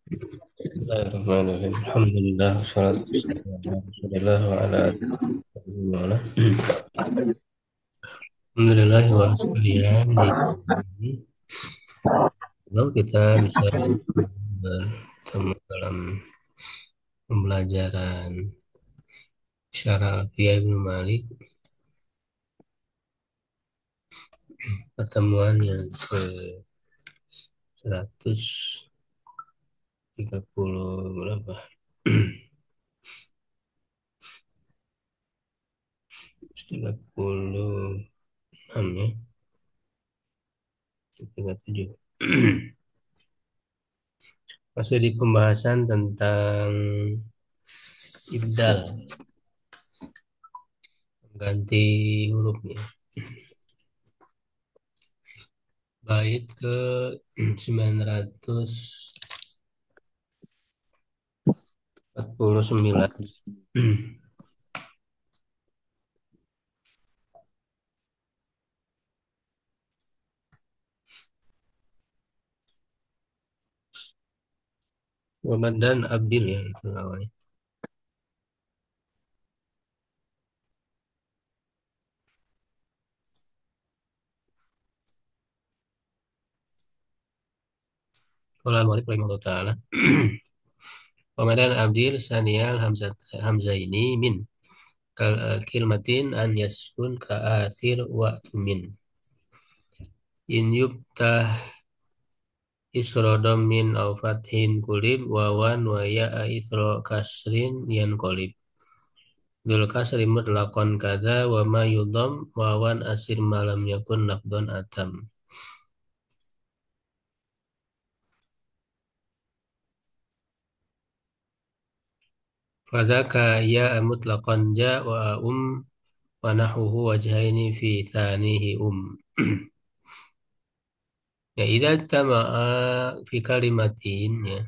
Bismillahirrahmanirrahim. Alhamdulillah, wassalatu wassalamu ala Rasulillah wa ala alihi wa ala. Alhamdulillah wa sekalian di kalau kita bisa bertemu dalam pembelajaran Syarah Alfiyah Ibnu Malik, pertemuan yang ke 130 berapa? 136 ya, 37. Masih di pembahasan tentang ibdal, ganti hurufnya. Bait ke 949. Muhammad dan Abdil ya itu awalnya. Qala al-mu'allif rahimahullah ta'ala. Muhammad dan Abdil saniyal Hamzah ini min kilmatin an yaskun ka athir wa min. In yubtah isrodom min au fathin kulib wawan wa ya'a ithro kasrin yan kolib. Dul kasri mutlaqan kadza wa ma yudham wawan asir malam yakun naqdon atam. Fadzaka ya mutlaqan ja wa wa nahuhu wajhaini fi thanihi Ya idza tama'a fi kalimatin ya.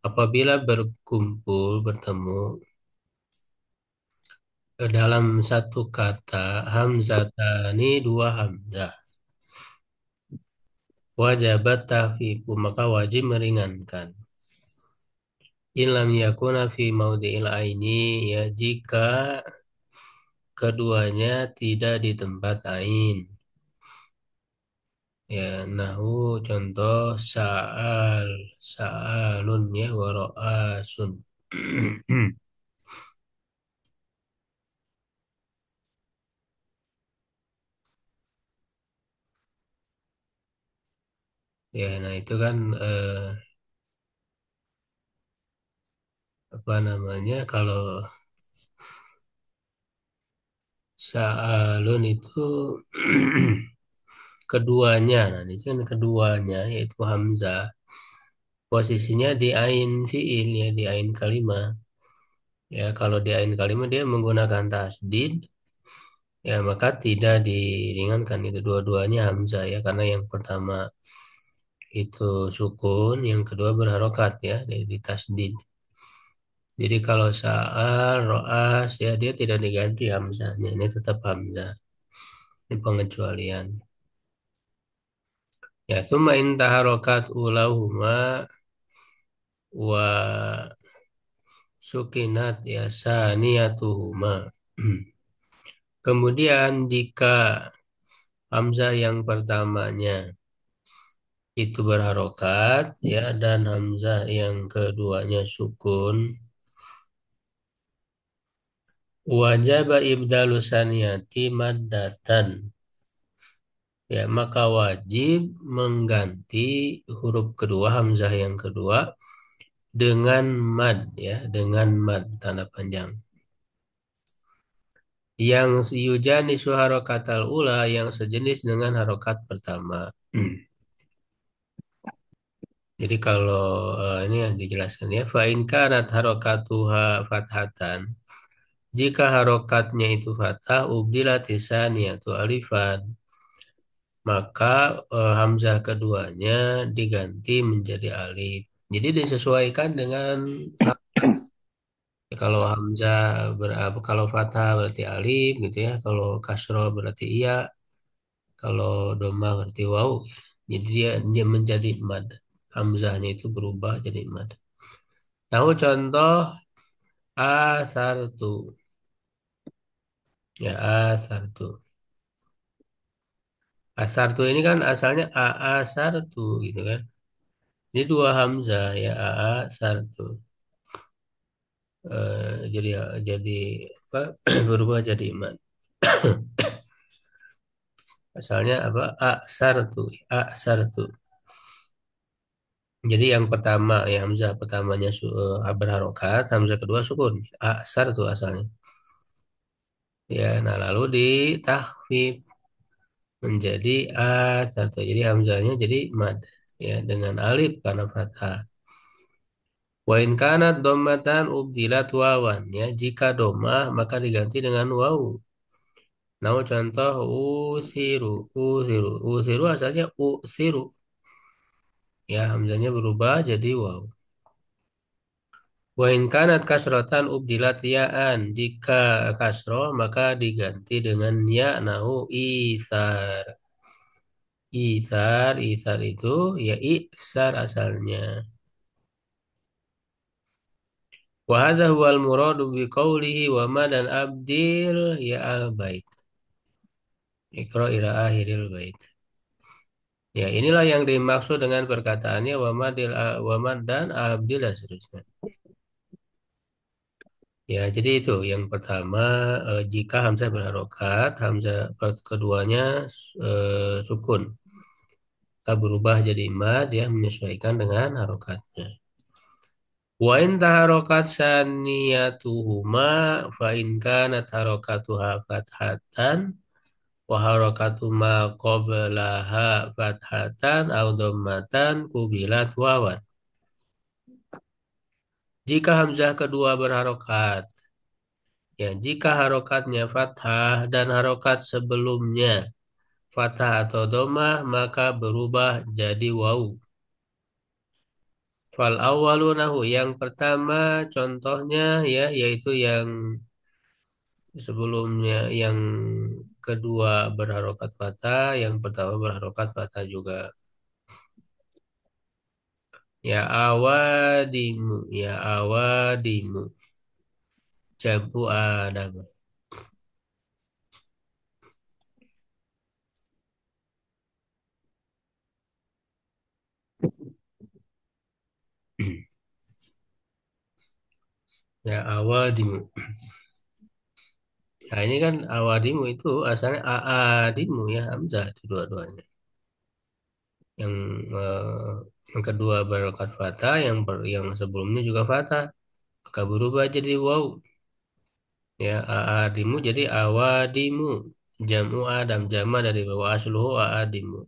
Apabila berkumpul bertemu dalam satu kata hamzatani dua hamzah wajabat tahfifu maka wajib meringankan. Ilam yakuna fi maudhi'il aini ya jika keduanya tidak di tempat ain. Ya, nahu contoh sa'alun ya wa ra'asun. Ya, nah itu kan apa namanya kalau sa'alun itu keduanya, nah ini kan keduanya yaitu hamzah posisinya di ain fiil ya di ain kalimah ya kalau di ain kalimah dia menggunakan tasdid ya maka tidak diringankan itu dua-duanya hamzah ya karena yang pertama itu sukun yang kedua berharokat ya di tasdid jadi kalau sa'al ro'as ya dia tidak diganti hamzahnya ini tetap hamzah ini pengecualian ya summa intaharokat ulahuma wa sukinat ya saniyatuhuma. Kemudian jika hamzah yang pertamanya itu berharokat ya dan hamzah yang keduanya sukun wajib ibdalu saniyati maddatan ya maka wajib mengganti huruf kedua hamzah yang kedua dengan mad ya dengan mad tanda panjang yang yujani harokatal ula yang sejenis dengan harokat pertama. Jadi kalau ini yang dijelaskan ya fa'in kanat harokatuha fathatan jika harokatnya itu fathah ubdilat tisaniyatu alifan maka hamzah keduanya diganti menjadi alif. Jadi disesuaikan dengan kalau hamzah kalau fathah berarti alif gitu ya, kalau kasro berarti iya, kalau doma berarti waw. Jadi dia menjadi mad. hamzahnya itu berubah jadi mad. Tahu contoh asartu. Ya, asartu. Asartu ini kan asalnya asartu gitu kan. Ini dua hamzah ya, asartu. Jadi apa? Berubah jadi mad. Asalnya apa? Asartu, asartu. Jadi yang pertama ya hamzah pertamanya berharokat, hamzah kedua sukun. Asar tuh asalnya. Ya, nah lalu ditahfif menjadi asar tuh. Jadi hamzahnya jadi mad ya dengan alif karena fathah. Wa in kanat dhammatan ubdilat wawan ya. Jika domah maka diganti dengan waw. Nah, contoh usiru, usiru, usiru asalnya usiru. Ya, hamzahnya berubah jadi waw. Wa in kanat kasrotan ubdilat ya'an. Jika kasroh maka diganti dengan ya nahu isar. Isar, isar itu ya isar asalnya. Wa hadha huwal muradu bi qawlihi wa ma dan abdil ya al bait. Iqra ila akhiril bait. Ya, inilah yang dimaksud dengan perkataannya wa ma dan abdil dan seterusnya. Ya, jadi itu yang pertama jika hamzah berharokat, hamzah keduanya sukun, maka berubah jadi mad ya menyesuaikan dengan harokatnya. Wa in taharokat saniyatuhuma fa in kanat harokatuha fathatan wa harokatu ma qablaha fathatan au dhammatan kubilat wawan. Jika hamzah kedua berharokat, ya jika harokatnya fathah dan harokat sebelumnya fathah atau domah maka berubah jadi waw. Fal awalu nahu yang pertama contohnya ya yaitu yang sebelumnya yang kedua berharokat fathah, yang pertama berharokat fathah juga. Ya awadimu, ya awadimu. Jabu Adam. Ya awadimu. Nah ini kan awadimu itu asalnya aadimu ya Hamzah itu dua-duanya. Yang eh, yang kedua berharokat fathah, yang sebelumnya juga fathah. Maka berubah jadi waw. Ya, aadimu jadi awadimu. Jam'u Adam, jama dari bawah asluhu aadimu.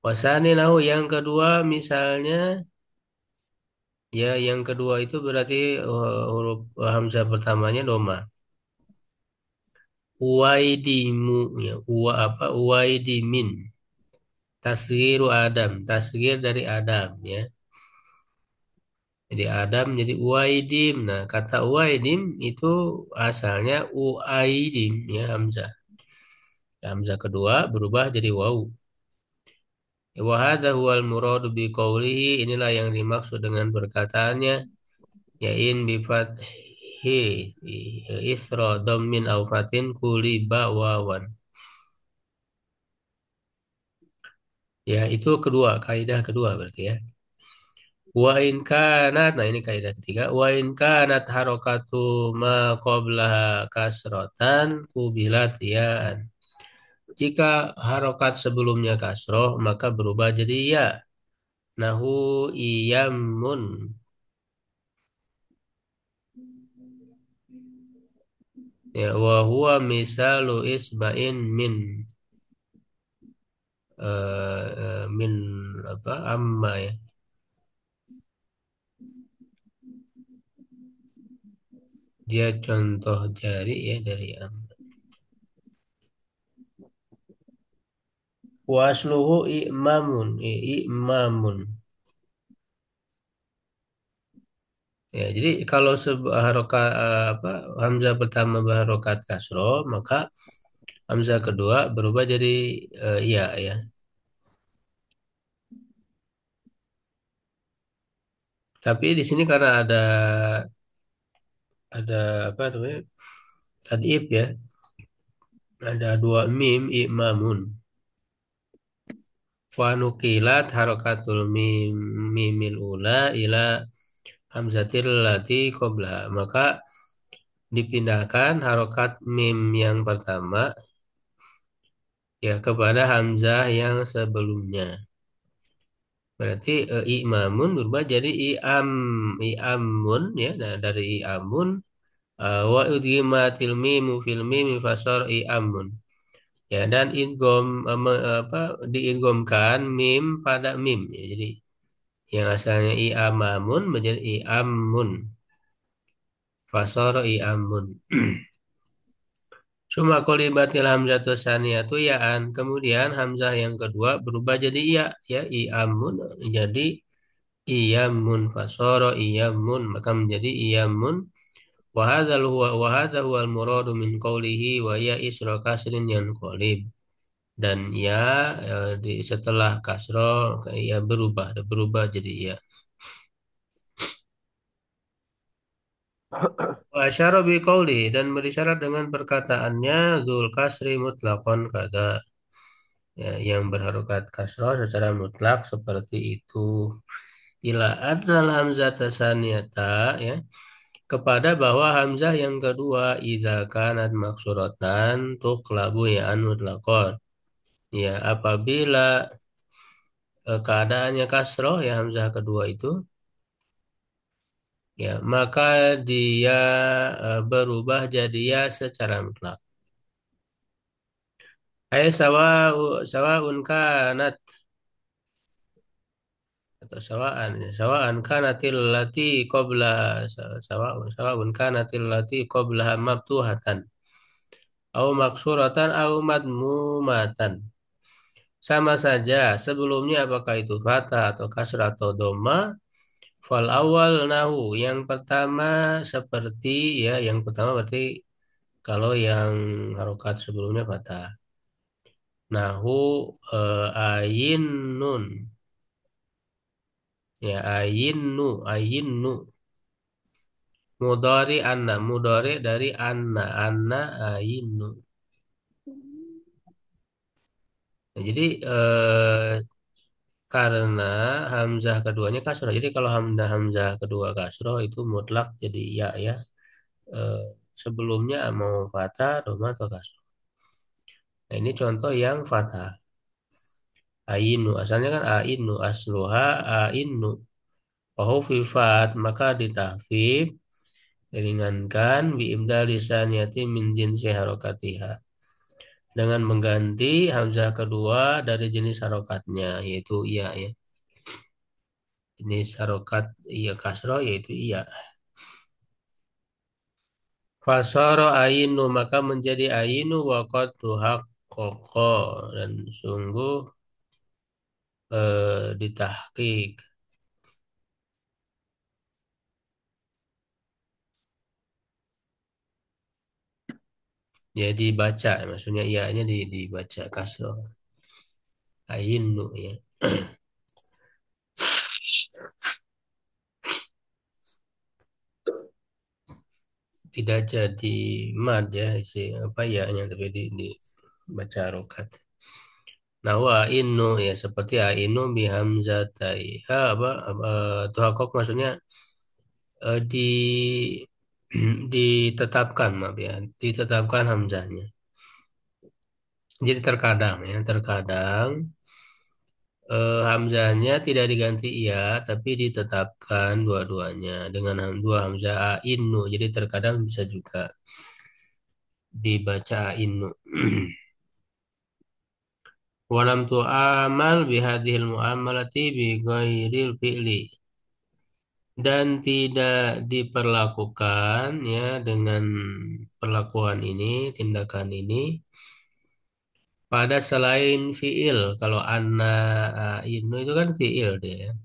Wasani nahu yang kedua misalnya ya yang kedua itu berarti huruf hamzah pertamanya doma. Uwaidimu ya, apa? Uwaidimin. Tasgiru Adam, tasgir dari Adam ya. Jadi Adam jadi Uwaidim. Nah, kata Uwaidim itu asalnya Uaidim ya hamzah. Hamzah kedua berubah jadi waw. Wa hadza huwal muradu bi qawlihi inilah yang dimaksud dengan perkataannya yain bi fathi isra dhammin aw fatin kuliba wawan. Ya, itu kedua, kaidah kedua berarti ya. Wa in kanat, nah ini kaidah ketiga. Wa in kanat harokatu ma qablaha kasrotan kubilat yaan. Jika harokat sebelumnya kasroh, maka berubah jadi ya. Nahu iyamun. Ya, wa huwa misalu isba'in min apa amma ya. Dia contoh jari ya dari amma. Wasluhu i'mamun, i'mamun. Ya, jadi kalau harokat apa hamzah pertama berharokat kasro, maka hamzah kedua berubah jadi iya ya. Tapi di sini karena ada apa namanya? Tad'ib ya. Ada dua mim imamun. Fanukilat harakatul mimil ula ila hamzatil lati qabla. Maka dipindahkan harokat mim yang pertama ya kepada hamzah yang sebelumnya. Berarti i'mamun berubah jadi i'amun ya. Nah, dari i'amun wa udgimatil mimu fil mimi fasor i'amun. Ya, dan apa diidghamkan mim pada mim ya. Jadi yang asalnya i'amamun menjadi i'amun. Fasor i'amun. Suma kolibatil hamzatu saniyatu ya'an. Kemudian hamzah yang kedua berubah jadi ya, ya i'amun jadi iyamun fasara iyamun maka menjadi iyamun wa hadzal huwa al muradu min qawlihi wa ya isra kasrin yanqalib. Dan ya setelah kasro ya berubah jadi ya. Wa asyara bi qawli dan berisyarat dengan perkataannya dzul kasri mutlaqan kada. Ya, yang berharokat kasroh secara mutlak seperti itu. Ila adnal hamzah tasaniyata ya kepada bahwa hamzah yang kedua idza kanat maksuratan tuqlabu ya an mutlaqan. Ya, apabila keadaannya kasroh ya hamzah kedua itu ya maka dia berubah jadi ya secara mutlak. Ay sawaun kanat atau sawaan kanatil lati qabla sawa'un kanatil lati qablaha maftuhatan au maksuratan au madmumatan. Sama saja sebelumnya apakah itu fathah atau kasrah atau doma. Fal awal nahu yang pertama seperti ya yang pertama berarti kalau yang harokat sebelumnya fathah. Nahu ayin nun ya ayin nu mudori dari anna ainu. Nah, jadi karena hamzah keduanya kasroh. Jadi kalau hamzah kedua kasroh itu mutlak jadi ya ya. Eh, sebelumnya mau fathah, doma atau kasroh. Nah, ini contoh yang fathah. Ainu asalnya kan ainu asluha ainu. Wahufifat maka ditahfif diringankan biimdal lisaniyati min jinsi harokatiha dengan mengganti hamzah kedua dari jenis harokatnya yaitu iya ya. Jenis harokat iya kasro yaitu iya. Fasoro ainu maka menjadi ainu wakot tuhak koko dan sungguh ditahkik. Ya dibaca maksudnya iya-nya dibaca kasro ainu ya. Tidak jadi mad ya isi apa ya tapi dibaca harokat. Nah, wa inu ya seperti inu bihamzatai. Apa tuhakok maksudnya ditetapkan maaf ya, ditetapkan hamzahnya. Jadi terkadang ya, terkadang hamzahnya tidak diganti iya tapi ditetapkan dua-duanya dengan dua hamzah inu. Jadi terkadang bisa juga dibaca inu. Walam tu'amal bihadhil mu'amalati bi ghairil fi'li dan tidak diperlakukan ya dengan perlakuan ini, tindakan ini pada selain fiil. Kalau anna inu itu kan fiil dia.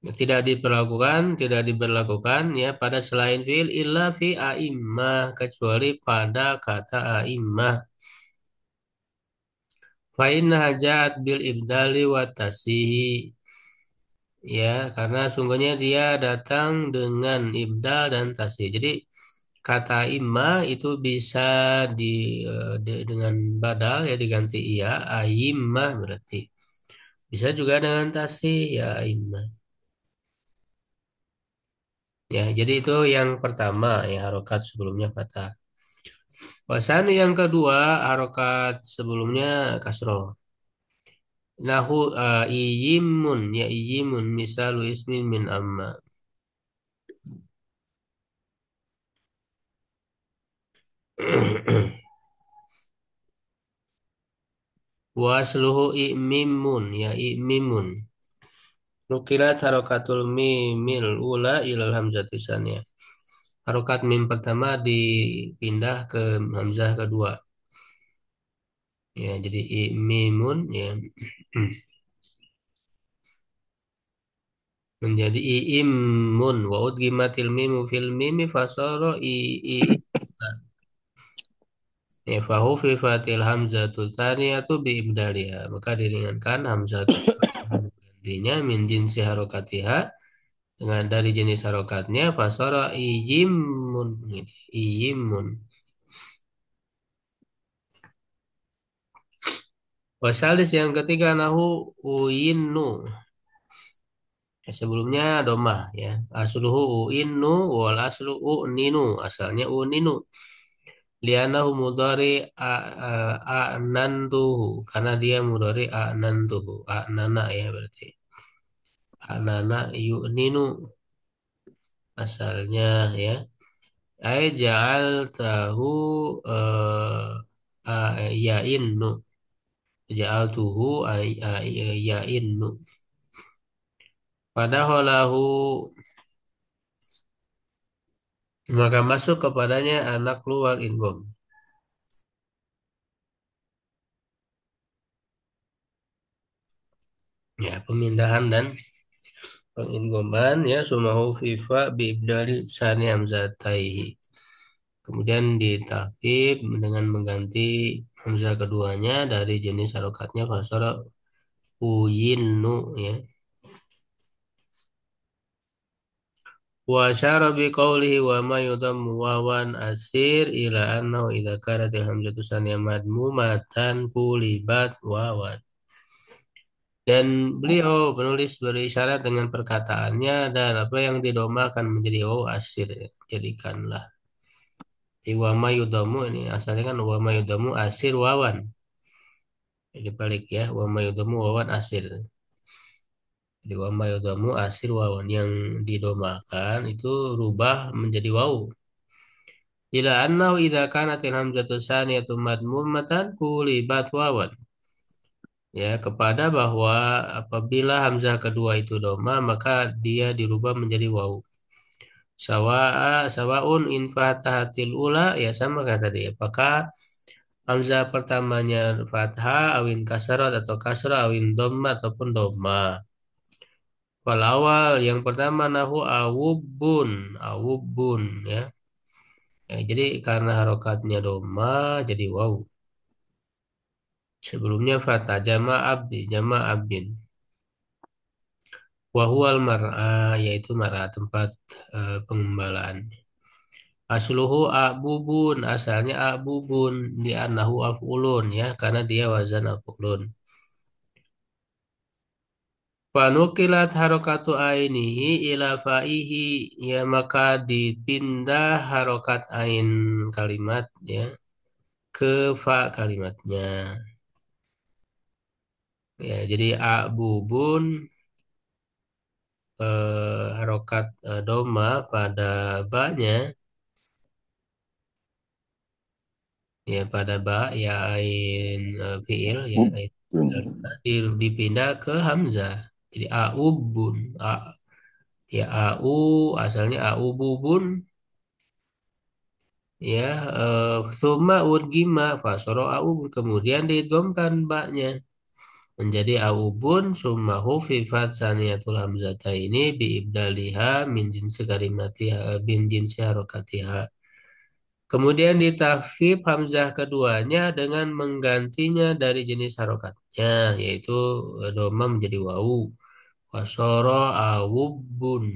Tidak diberlakukan ya pada selain fiil illa fi a'immah kecuali pada kata a'immah. Fa inna hajat bil ibdali wa tasihi Ya, karena sungguhnya dia datang dengan ibdal dan tasdid. Jadi kata imma itu bisa di, dengan badal ya diganti iya, aimma berarti. Bisa juga dengan tasdid ya aimma. Ya, jadi itu yang pertama ya harokat sebelumnya fathah. Wasani yang kedua harokat sebelumnya kasroh. Nahu iyimun ya iyimun misalu ismin min amma. Wasluhu i'mimun ya i'mimun. Nukilat harokatul mimil ula ilal hamzati saniyah. Harokat mim pertama dipindah ke hamzah kedua. Ya, jadi i'mimun ya menjadi i'immun wa udgimatil mimu fil mimi fasara i ya fahu fi fatil hamzatul tsaniyatu bi ibdaliha. Maka diringankan hamzah kedua gantinya min jinsi harokatiha dengan dari jenis harokatnya fasara iyimun gitu. Iyimun. Wasalis yang ketiga nahu uyinnu. Ya, sebelumnya domah ya. Asluhu uinnu wal aslu uninu. Asalnya uninu. Lianahu mudari a'nantuhu. Karena dia mudari a'nantuhu. A'nana ya berarti. A'nana yu'ninu. Asalnya ya. Ai ja'al tahu ya'innu. Ja'al tuhu ya'innu. Padahalahu maka masuk kepadanya anak luar ingom. Ya, pemindahan dan penginggoman ya sumahu fifa biibdali sani hamzataihi. Kemudian ditakib dengan mengganti hamzah keduanya dari jenis harokatnya fasara uyinnu ya. Wa syara bi qawlihi wa ma yudammu wawan asir ila annahu idza kanat al hamzatu saniyah madmumatan kulibat wawan. Dan beliau penulis berisyarat dengan perkataannya dan apa yang didomakan menjadi waw asir ya. Jadikanlah. Di wama yudamu ini asalnya kan wama yudamu asir wawan. Jadi balik ya wama yudamu wawan asir. Jadi wama yudamu asir wawan yang didomakan itu rubah menjadi waw. Ila annahu idza kanatil hamzatu saniyatu madmumatan kulibat wawan. Ya, kepada bahwa apabila hamzah kedua itu doma maka dia dirubah menjadi waw. Sawaun in fatahatil ula ya sama kata dia. Apakah hamzah pertamanya fathah, awin kasrat atau kasrah, awin dhamma ataupun dhamma. Wal awal yang pertama nahu awubun, awubun ya. Ya, jadi karena harokatnya dhamma jadi waw. Sebelumnya fathah jama abdi, jama abdin. Wahual mar'a yaitu mar'a tempat pengembalaan. Asluhu a'bubun, asalnya a'bubun di anahu af'ulun ya, karena dia wazan af'ulun. Panukilat harokatu ainihi ila fa'ihi ya maka dipindah harokat ain kalimat ya ke fa kalimatnya. Ya, jadi a'bubun harokat doma pada ba-nya ya pada ba ya ain fiil ya ain kalimat dipindah ke hamzah jadi aubun ya au asalnya aububun ya summa udgima fasoro aubun kemudian diidghamkan baknya menjadi aubun summa hufifat saniyatul hamzata ini biibdaliha min jinsi kalimatiha bin jinsi harokatiha. Kemudian ditafif hamzah keduanya dengan menggantinya dari jenis harokatnya, yaitu doma menjadi wawu. Wasoro awubun.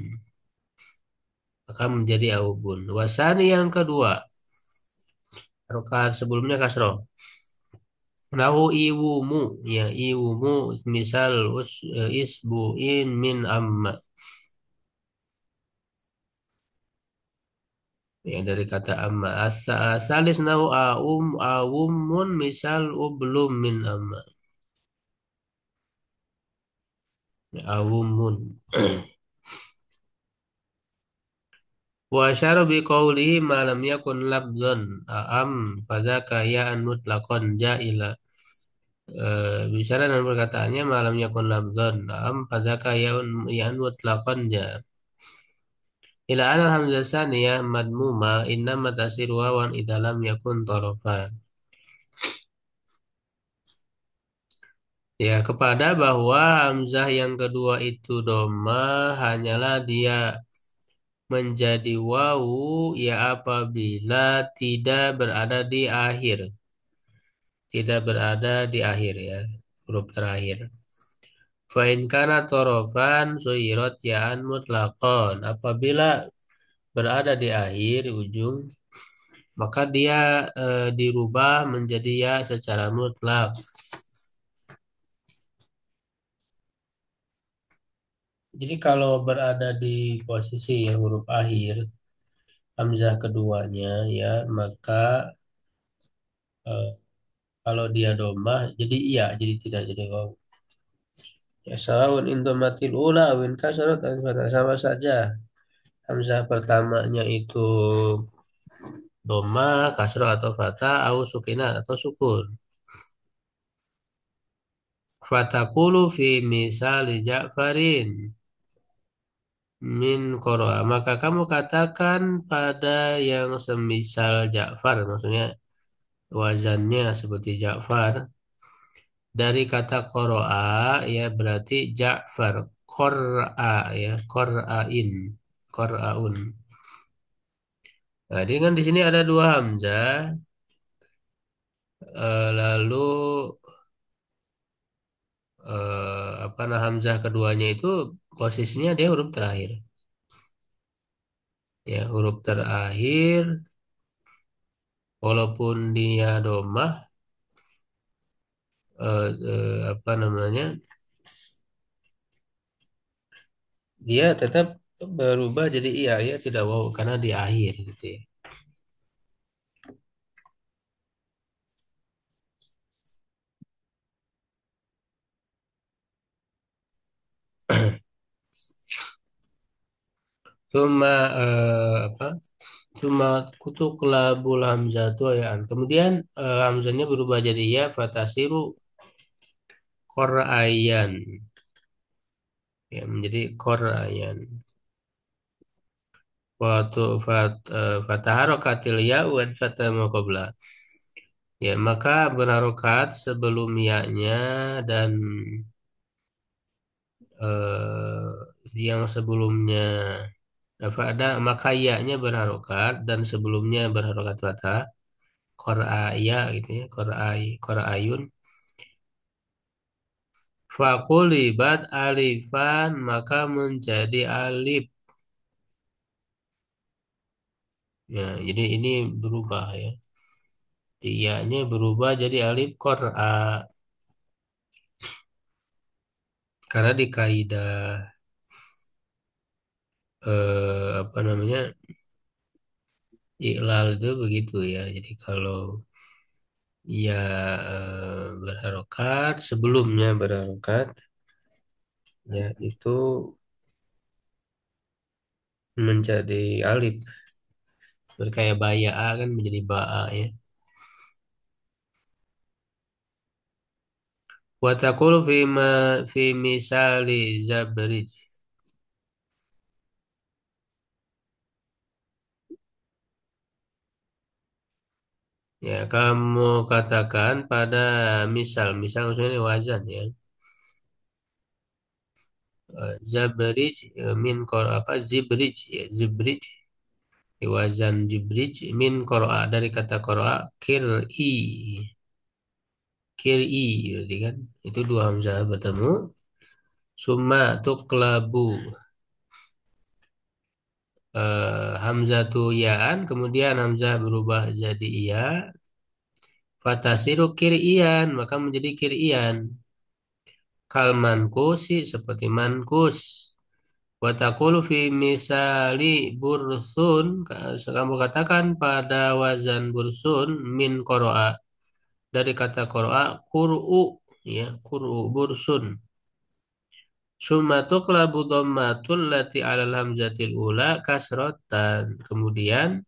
Maka menjadi awubun. Wasani yang kedua. Rokaat sebelumnya kasroh. Nahu iwumu. Ya, iwumu. Misal isbu'in min amma. Ya, dari kata amma. Asalis nahu awumun. Misal ublum min amma. Ya, awumun. Wa asyara bi qawlihi ma lam yakun labdhan am fadzaka ya'an mutlaqan ja'ila. Bicara dengan perkataannya malam yakun labdhan am fadzaka ya'an mutlaqan ja. Ila anal hamzah saniyah madmuma innama tasiru wawan idza lam yakun tarafan. Ya, kepada bahwa hamzah yang kedua itu doma hanyalah dia menjadi wawu ya apabila tidak berada di akhir. Tidak berada di akhir ya, huruf terakhir. Fa'in kana torofan suyirat ya'an mutlaqan. Apabila berada di akhir ujung, maka dia dirubah menjadi ya secara mutlak. Jadi kalau berada di posisi ya huruf akhir, hamzah keduanya ya, maka eh, kalau dia domah jadi iya, jadi tidak jadi waw. Ya sawun indomatil ula awin kasrat sama saja. Hamzah pertamanya itu doma, kasro atau fathah, au sukina atau sukun. Fatakulu fi misali Ja'farin min qoro'a. Maka kamu katakan pada yang semisal Ja'far, maksudnya wazannya seperti Ja'far. Dari kata qoro'a ya berarti Ja'far. Qor'a ya, qor'ain, qor'aun. Nah, dengan di sini ada dua hamzah, lalu apa nah hamzah keduanya itu posisinya dia huruf terakhir. Ya, huruf terakhir walaupun dia domah apa namanya? Dia tetap berubah jadi iya ya tidak wow karena di akhir gitu ya. Cuma apa? Cuma kutuk labul hamzah itu ya. Kemudian hamzahnya berubah jadi ya fatasiru qur'ayan. Ya menjadi qur'ayan. Waktu fataharokatil ya wa fatah qabla. Ya, maka berharokat sebelum ya-nya dan yang sebelumnya apa ada maka ya-nya berharokat dan sebelumnya berharokat fathah qur'aya gitu ya qur'ayun faqulibat alifan maka menjadi alif ya jadi ini berubah ya ya-nya berubah jadi alif qur'a karena di kaidah apa namanya iklal itu begitu ya jadi kalau ya berharokat sebelumnya berharokat ya itu menjadi alif terus kayak baya'a kan menjadi ba'a ya wa taqulu fi misali zabrij ya kamu katakan pada misal maksudnya ini wazan ya zabrij min kor apa zibrij ya zibrij wazan jibrij min qira'a dari kata qira'a kir'i kir'i berarti kan itu dua hamzah bertemu Summa tuklabu hamzah tu yaan, kemudian hamzah berubah jadi iya. Fatasiru kirian, maka menjadi kirian. Kal mankusi seperti mankus. Watakulu fi misali bursun, kamu katakan pada wazan bursun min koroa, dari kata koroa kur'u, ya kur'u bursun. Summa tuqlabu dhammatul lati alal hamzatil ula kasrotan. Kemudian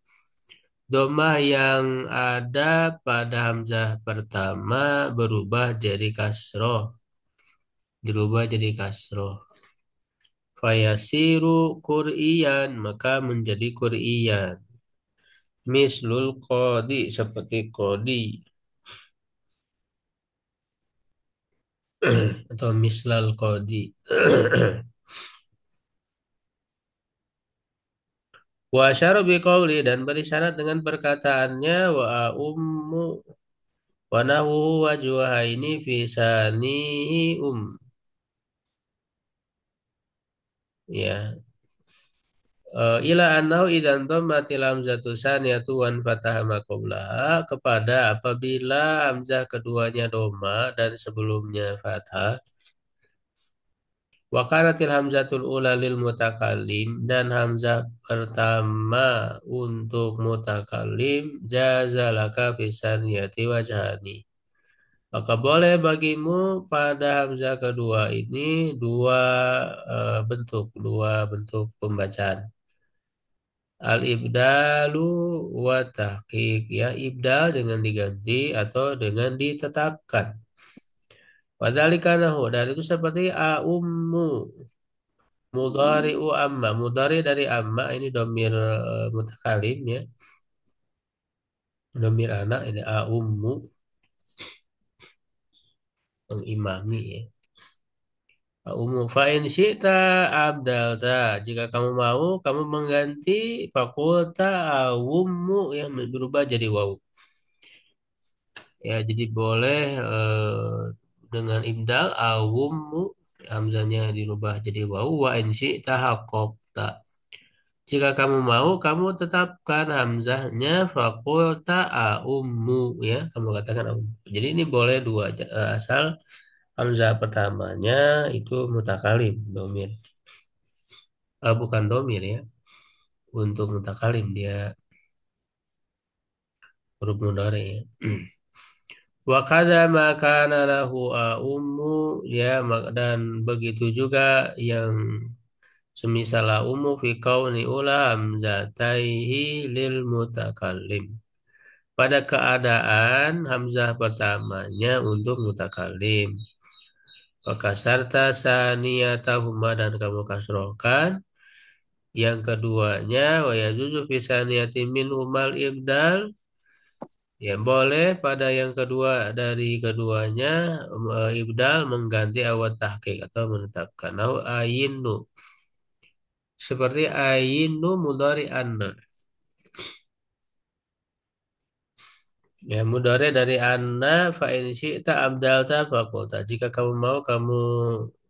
dhammah yang ada pada hamzah pertama berubah jadi kasroh, dirubah jadi kasroh. Fayasiru Qur'iyan, maka menjadi Qur'iyan. Mislul qadi, seperti qadi. Atau mislal qadi. Wa asyara biqauli, dan berisyarat dengan perkataannya wa ummu wa nahuhu wa juhaini fi sanihi ya. Ila annahu idan dhammatil hamzatu saniyatu wan fataha ma qablaha, kepada apabila hamzah keduanya doma dan sebelumnya fathah. Wa kanatil hamzatul ula lil mutakallim, dan hamzah pertama untuk mutakallim jazalaka bisaniyati wajhani. Maka boleh bagimu pada hamzah kedua ini dua bentuk pembacaan. Al-ibdalu wa tahqiq, ya ibdal dengan diganti atau dengan ditetapkan. Wadzalika nahu, dan itu seperti ummu, mudhari'u amma, mudhari dari amma ini domir mutakalim, ya, domir anak ini ummu, mengimami, ya. Ummu fa in syi'ta abdalta, jika kamu mau kamu mengganti fakulta ummu yang berubah jadi waw. Ya, jadi boleh dengan ibdal awummu, hamzanya dirubah jadi waw, wa in syi'ta haqqaqta. Jika kamu mau, kamu tetapkan hamzahnya fakulta ummu, ya, kamu katakan ummu. Jadi ini boleh dua, asal hamzah pertamanya itu mutakalim, domir. Bukan domir, ya. Untuk mutakalim dia huruf mudhari, ya. Wa kadza ma kana lahu ummu, ya, dan begitu juga yang semisal ummu fi kauni ula hamzataihi lil mutakallim. Pada keadaan hamzah pertamanya untuk mutakallim. Wakasarta saniyatahuma, dan kamu kasrohkan yang keduanya, wa yazuzu fi saniyati min umal ibdal. Ya, boleh pada yang kedua dari keduanya ibdal mengganti awat tahqiq atau menetapkan. Au ayinu, seperti ayinu mudhari anna. Ya, mudhari dari anna fa in syi'ta abdalta faqulta. Jika kamu mau kamu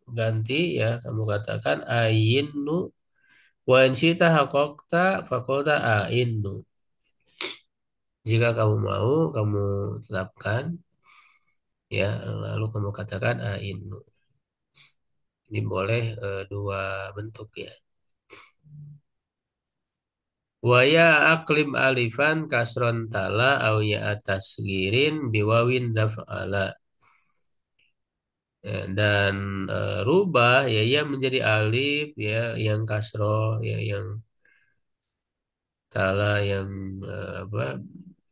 ganti, ya, kamu katakan ayinu, wa in syi'ta haqqaqta faqulta ayinu. Jika kamu mau kamu tetapkan, ya, lalu kamu katakan ayinu. Ini boleh dua bentuk, ya. Waya aklim alifan kasron tala au ya atas girin biwawin daf'ala. Ya, dan rubah, ya, ia menjadi alif, ya, yang kasroh, ya, yang tala yang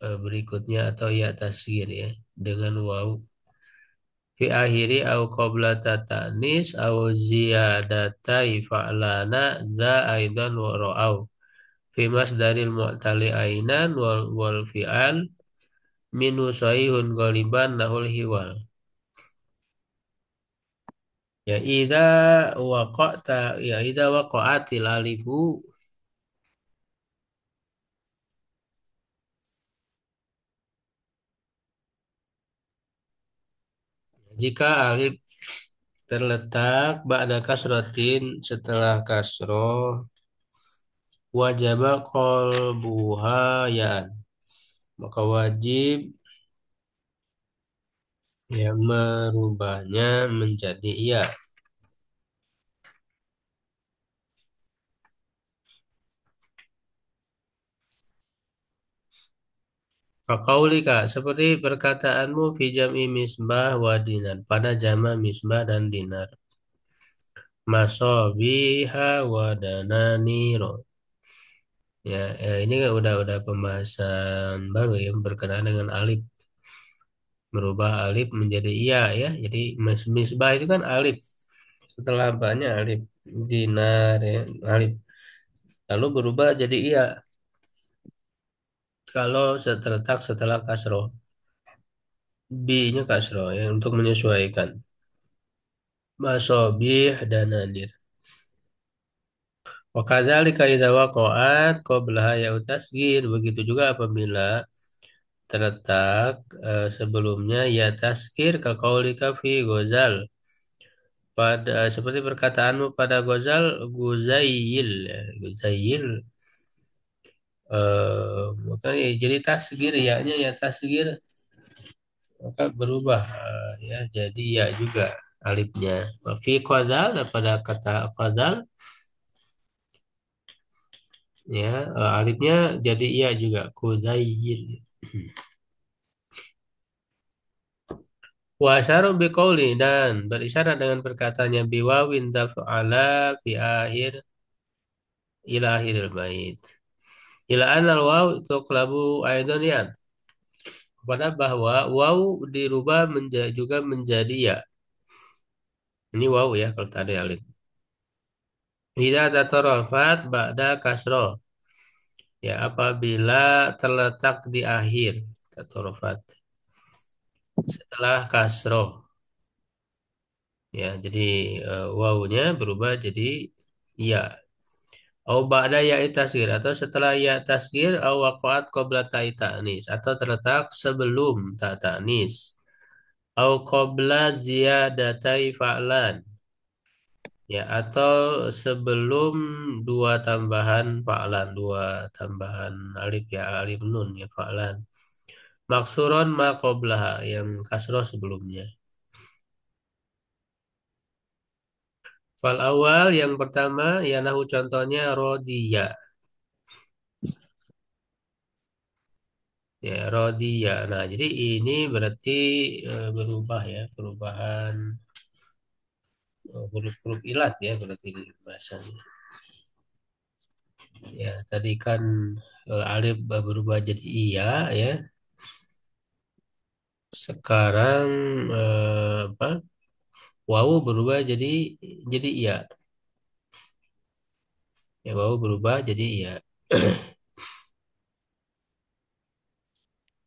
berikutnya, atau ya tasgir, ya, dengan waw fi akhiri au qabla tatanis au ziyadatai fa'lana za aidan wa ra'au fi masdaril mu'tali ainan wal fi'al minu sahihun ghaliban nahul hiwal. Ya idza waqa'atil alifu, jika alif terletak ba'da kasrotin setelah kasroh wajaba qalbuha ya, maka wajib ya merubahnya menjadi iya. Faqaulika seperti perkataanmu fi jam'i misbah wa dinar pada jama misbah dan dinar. Masobiha wa dananiro. Ya, ini kan udah pembahasan baru ya berkenaan dengan alif, merubah alif menjadi iya ya. Jadi misbah itu kan alif, setelah banyak alif, dinar ya alif, lalu berubah jadi iya kalau terletak setelah kasroh, b-nya kasroh ya untuk menyesuaikan. Masobih dan nadir. Wa kadzalika idza waqa'at qablaha ya tasgir, begitu juga apabila terletak sebelumnya ya taskir ka qaulika fi Ghazal pada seperti perkataanmu pada Ghazal Guzail ya, Guzail makanya jadi tasgir ya tasgir maka berubah ya jadi ya juga alifnya. Fi qadzal pada kata qadzal ya alifnya jadi iya juga Kuzail. Wa asyaru biqauli dan berisyarat dengan perkataannya biwawin taf'ala fi akhir ila akhiril bait. Ila anal waw tuqlabu aidan ya. Kepada bahwa waw dirubah juga menjadi ya. Ini waw ya kalau tadi alif. Idza tatarafat ba'da kasroh. Ya apabila terletak di akhir tatarafat setelah kasroh. Ya jadi wawnya berubah jadi ya. Au ba'da ya tasgir atau setelah ya tasgir au waqa'at qabla ta'i ta'nis atau terletak sebelum ta ta'nis au qabla ziyadatai fa'lan ya atau sebelum dua tambahan fa'lan, dua tambahan alif ya alif nun ya fa'lan maksuron ma qablaha yang kasroh sebelumnya. Fal awal yang pertama ya nahu contohnya rodiya. Ya, Rodia. Nah, jadi ini berarti berubah ya, perubahan huruf-huruf ilat ya berarti ini bahasanya. Ya, tadi kan alif berubah jadi iya ya. Sekarang apa? Wawu berubah jadi iya. Ya, wawu berubah jadi iya.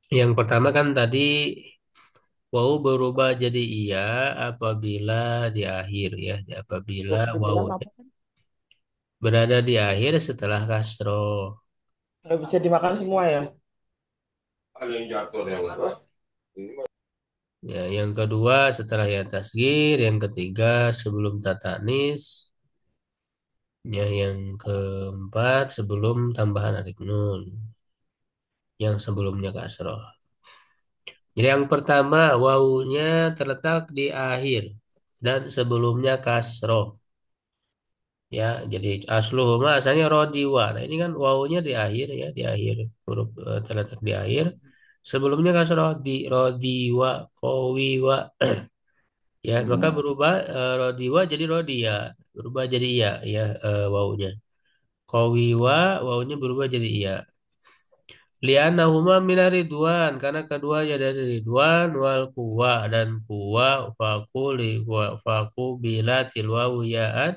Yang pertama kan tadi wawu berubah jadi iya apabila di akhir ya, apabila Bos wawu dibilang apa kan? berada di akhir setelah kasroh. Nggak bisa dimakan semua ya. Ya, yang kedua setelah ya tasgir, yang ketiga sebelum tatanis, ya, yang keempat sebelum tambahan alif nun, yang sebelumnya kasroh. Jadi yang pertama wawunya terletak di akhir dan sebelumnya kasroh. Ya, jadi asluhuma asalnya rodiwa. Nah, ini kan wawunya di akhir ya, di akhir huruf terletak di akhir. Sebelumnya kasroh di rodiwa, kowiwa. Ya, maka berubah rodiwa jadi rodia, berubah jadi iya, ya wawunya. Kowiwa, wawunya berubah jadi iya. Li'annahuma mina ridwan, karena keduanya dari ridwan wal kuwa dan kuwa fakuli wa faku bila tilwawu ya'at,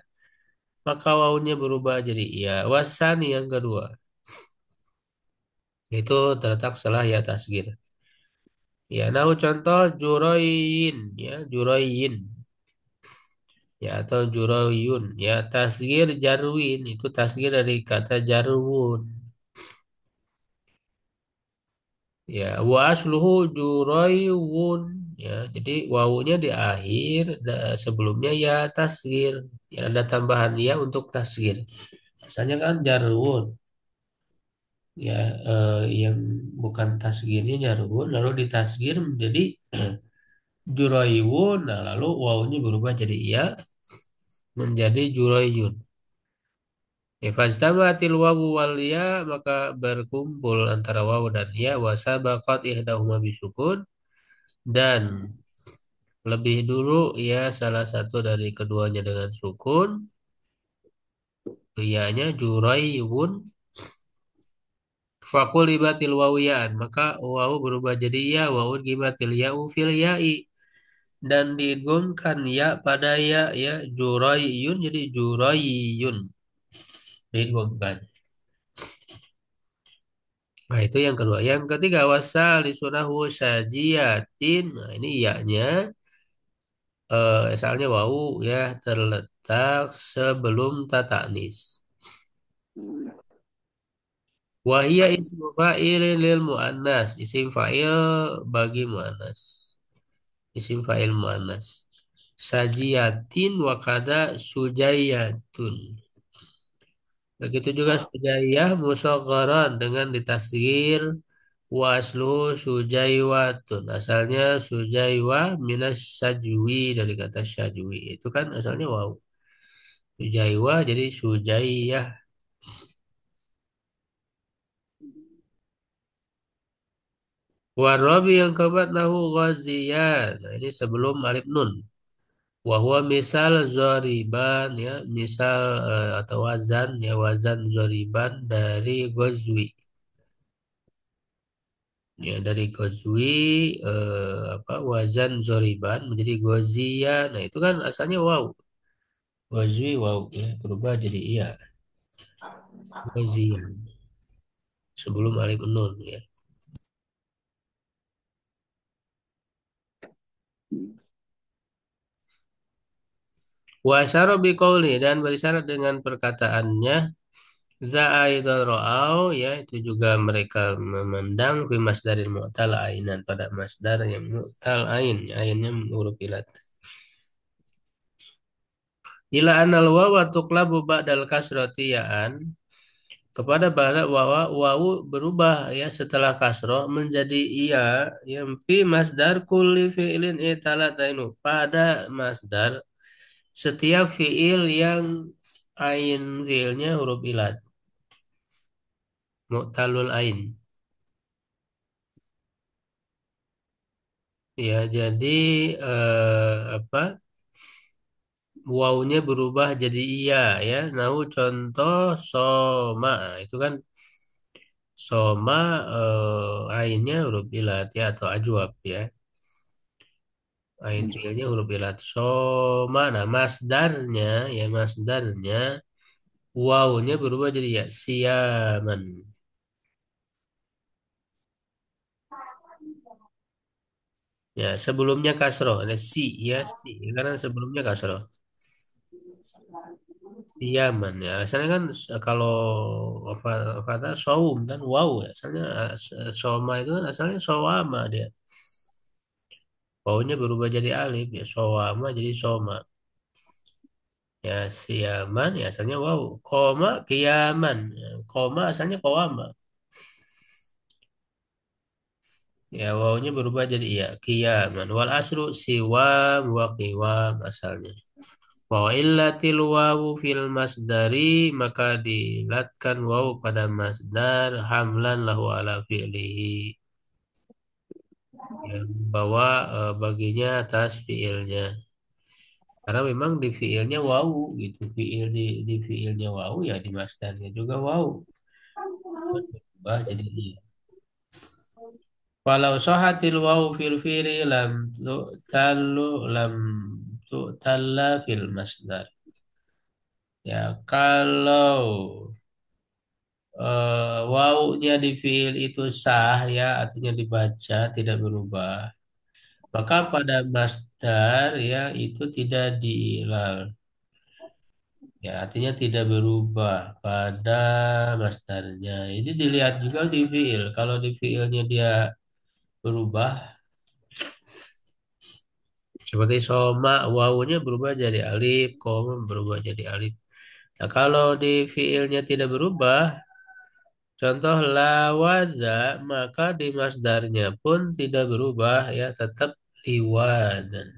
maka wawunya berubah jadi iya. Wasani yang kedua, itu terletak setelah ya tasgir. Ya, nah contoh juroin, ya juroin. Ya atau jurayun ya tasgir jarwin itu tasgir dari kata jarwun ya wa asluhu juraywun Ya, jadi wawunya di akhir, sebelumnya ya tasgir. Ya, ada tambahan ya untuk tasgir. Misalnya kan jarun, ya yang bukan tasgirnya jarun, lalu ditasgir menjadi juraiwun. Nah, lalu wawunya berubah jadi iya menjadi juraiyun. Ya, fastamatil wawu wal ya, maka berkumpul antara wawu dan ya, wasabaqat ihdahuma bisukun, dan lebih dulu ya salah satu dari keduanya dengan sukun, iyanya juraiwun, fakulibatil wawiyan, maka wawu berubah jadi ya, wawu gibatil ya'u fil ya'i, dan diidghamkan ya pada ya, ya juraiyun jadi juraiyun, diidghamkan. Nah, itu yang kedua. Yang ketiga, wasal disunahu sajiatin. Nah, ini ya-nya, asalnya wau ya, terletak sebelum tatanis. Wahia ismu fa'il lil mu'annas. Isim fa'il bagi mu'annas. Isim fa'il mu'annas. Sajiatin wakada sujayatun. Begitu juga sujaiyah musagharan dengan ditasghir. Waslu sujaiwatun. Asalnya sujaiwa minas sajwi, dari kata sajwi. Itu kan asalnya waw. Sujaiwa jadi sujaiyah. Warabi yang keempat nahu ghaziyan. Nah, ini sebelum alif nun. Wahwa misal zoriban, ya, misal atau wazan, ya, wazan zoriban dari gozwi. Ya, dari gozwi, apa, wazan zoriban menjadi gozia. Nah, itu kan asalnya waw. Gozwi waw, ya, berubah jadi iya. Gozia sebelum alif nun, ya. Wasyara biqauli, dan berisyarat dengan perkataannya, Za'aidan ro'au, ya, itu juga mereka memandang fi masdarin mu'tal ainan, pada masdar yang mu'tal ain, ya, ainnya huruf ilat. Ila anal wawa tuqlabu ba'dal kasrati ya'an, kepada bala wawa, wawu berubah ya setelah kasroh menjadi iya, yang fi masdar kulli fi'lin italatainu, pada masdar setiap fi'il yang ain fi'ilnya huruf ilat, mu'talul ain. Ya, jadi apa? Wawunya berubah jadi iya, ya. Nah, contoh soma. Nah, itu kan soma, ainnya huruf ilat, ya, atau ajwab, ya. Ain fiilnya huruf ilat. Soma. Nah, masdarnya, ya, masdarnya wawunya berubah jadi ya siaman. Ya, sebelumnya kasroh, ada si, ya, si, karena sebelumnya kasroh. Yaman, ya. Asalnya kan kalau kata saum kan wow, ya. Asalnya soma itu kan asalnya sawama dia. Wawunya berubah jadi alif, ya, sawama jadi soma. Ya, siaman, ya, asalnya wow. Koma kiaman. Ya, koma asalnya kawama. Ya, wawunya berubah jadi ya kiaman. Wal asru siwam wa qiwam asalnya. Wa illatil wawu fil masdari, maka dilatkan wawu pada masdar hamlan lahu ala fi'lihi, yang membawa baginya atas fi'ilnya, karena memang di fi'ilnya wawu gitu, fi'il di fi'ilnya wawu, ya di masdarnya juga wawu, berubah jadi iya. Walau sohatil wawu fil fi'li lam lam talla fil masdar, ya, kalau wawunya di fiil itu sah, ya, artinya dibaca tidak berubah, maka pada masdar, ya, itu tidak diilal, ya, artinya tidak berubah pada masdarnya. Ini dilihat juga di fiil, kalau di fiilnya dia berubah, Seperti soma, wawunya berubah jadi alif, koma berubah jadi alif. Nah, kalau di fiilnya tidak berubah, contoh lawaza, maka di masdarnya pun tidak berubah ya, tetap liwadan.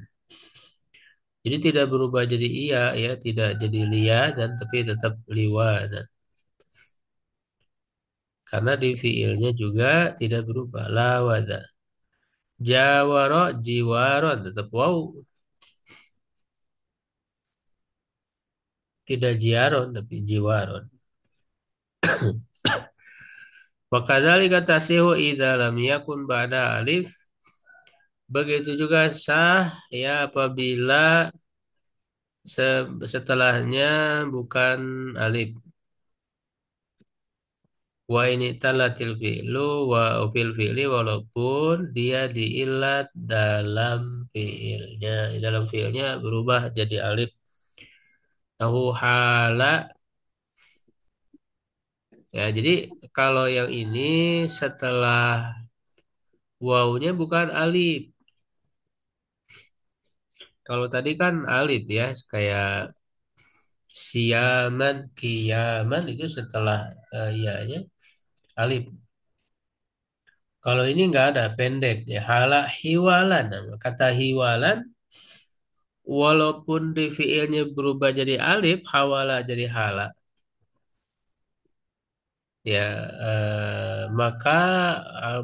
Jadi tidak berubah jadi iya ya, tidak jadi lia dan tapi tetap liwadan. Karena di fiilnya juga tidak berubah. Lawada. Jawaro jiwaron tetap wow. Tidak jiaron tapi jiwaron. Wakadzalika tasihu idza lam yakun ba'da alif. Begitu juga sah ya apabila setelahnya bukan alif. Wa ini talatil fi'lu wa fil fi'li walaupun dia diilat dalam fi'ilnya. Dalam fi'ilnya berubah jadi alif. Tahu hala ya. Jadi kalau yang ini setelah wawunya bukan alif. Kalau tadi kan alif ya, kayak siaman, kiaman itu setelah ianya alif. Kalau ini nggak ada pendek ya, hala hiwalan. Nah, kata hiwalan walaupun di fiilnya berubah jadi alif, hawala jadi hala. Ya, maka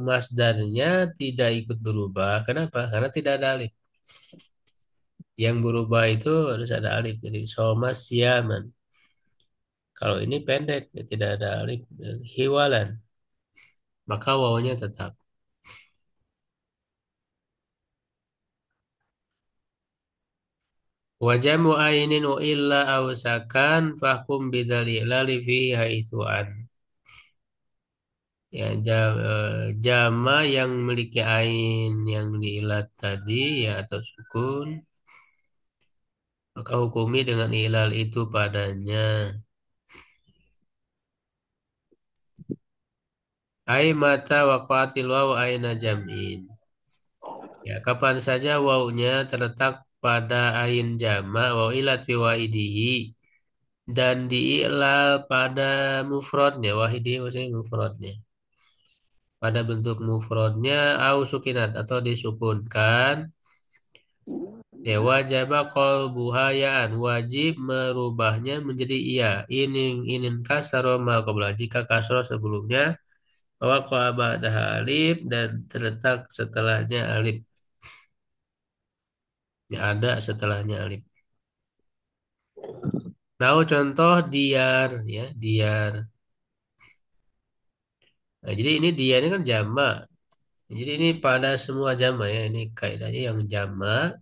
masdarnya tidak ikut berubah. Kenapa? Karena tidak ada alif. Yang berubah itu harus ada alif. Jadi soma siaman. Kalau ini pendek, ya tidak ada alif. Hiwalan. Maka wawunya tetap. Wajamu ainin wa illa awsakan fahkum bidali lali fi haitsu an. Ya, jama yang memiliki ain yang diilat tadi ya atau sukun, maka hukumi dengan ilal itu padanya. Ai mata waqatil waw aina jam'in. Ya, kapan saja wawunya terletak pada ain jama waw ilat fi waidihi dan diiklal pada mufradnya. Wahidi maksudnya mufradnya, pada bentuk mufradnya au sukinat atau disukunkan. Ya wajib qalbuhayaan wajib merubahnya menjadi iya. Inin kasaro ma qabla jika kasro sebelumnya waqa ba'daha alif dan terletak setelahnya alif. Ya ada setelahnya alif. Nah, contoh diar ya, diar. Nah, jadi ini diar ini kan jamak. Jadi ini pada semua jamak ya, ini kaidahnya yang jamak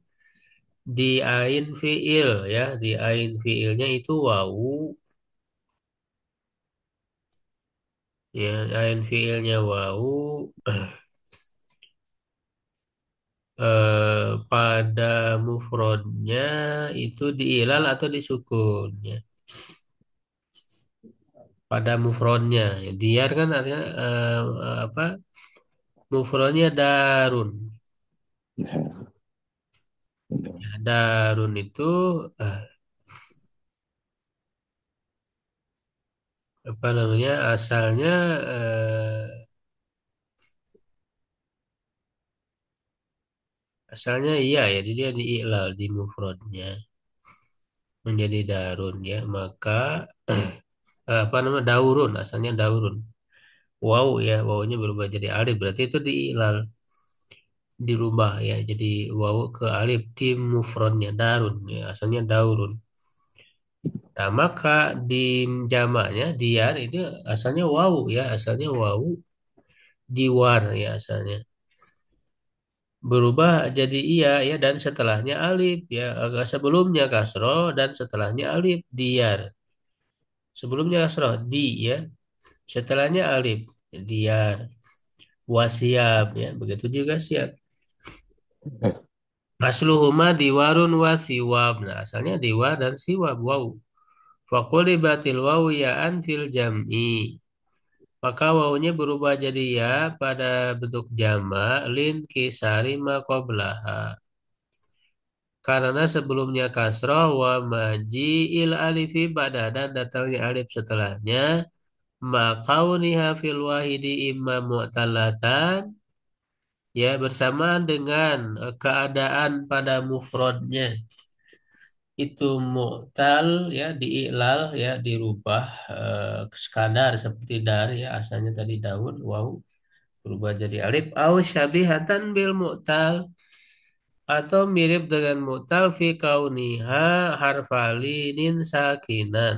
di ain fiil ya, di ain fiilnya itu wawu ya, ain fiilnya wawu pada mufrodnya itu diilal atau disukun ya. Pada mufrodnya ya. Diar kan artinya apa? Mufrodnya darun. Ya, darun itu eh, apa namanya? Asalnya iya ya, jadi dia diiklal di mufrodnya menjadi darun ya, maka apa namanya daurun, asalnya daurun. Wow ya, wawunya berubah jadi alif, berarti itu diiklal, dirubah ya, jadi wawu ke alif di mufrodnya darun ya, asalnya daurun. Nah, maka di jamaknya diar itu asalnya wawu ya, asalnya wawu diwar ya asalnya. Berubah jadi iya ya dan setelahnya alif ya, agak sebelumnya kasro dan setelahnya alif diar. Sebelumnya kasro di ya, setelahnya alif diar. Wasiab ya, begitu juga siap. Asluhuma diwarun wa siwab. Nah, asalnya diwar dan siwab wow. Faqulibatil wawu ya'an fil jam'i. Maka wawunya berubah jadi ya pada bentuk jama lin kisari ma qablaha. karena sebelumnya kasroh wa maji'il alifi ba'da dan datangnya alif setelahnya makauniha fil wahidi imma mu'tallatan ya bersamaan dengan keadaan pada mufrodnya itu mu'tal ya diiklal ya dirubah sekadar seperti dari ya asalnya tadi daun wow berubah jadi alif au syabihatan bil mu'tal atau mirip dengan mu'tal fi kauniha harfalinin sakinan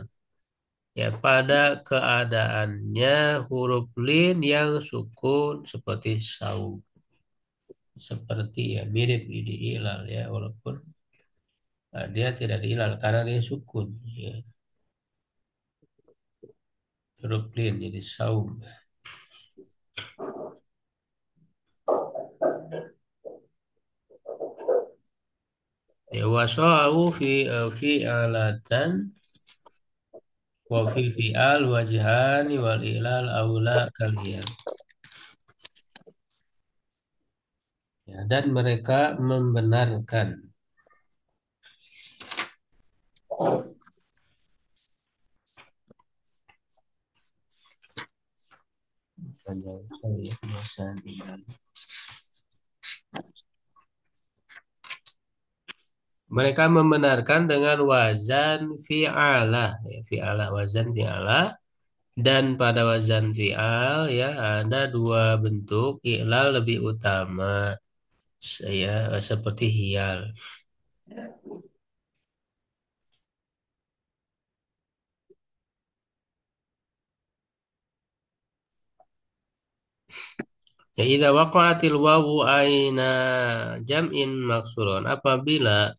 ya pada keadaannya huruf lin yang sukun seperti saum seperti ya mirip di ilal ya walaupun dia tidak diilal karena dia sukun ya huruf lin jadi saum ya wasau fi alatan wa fi fi'al wajhani wal ilal aula kalian ya, dan mereka membenarkan mereka membenarkan dengan wazan fi'alah ya, fi'alah wazan fi'alah dan pada wazan fi'al ya ada dua bentuk i'lal lebih utama ya seperti hiyal. Ya idza waqa'atil wawu aina jam'in maksuron apabila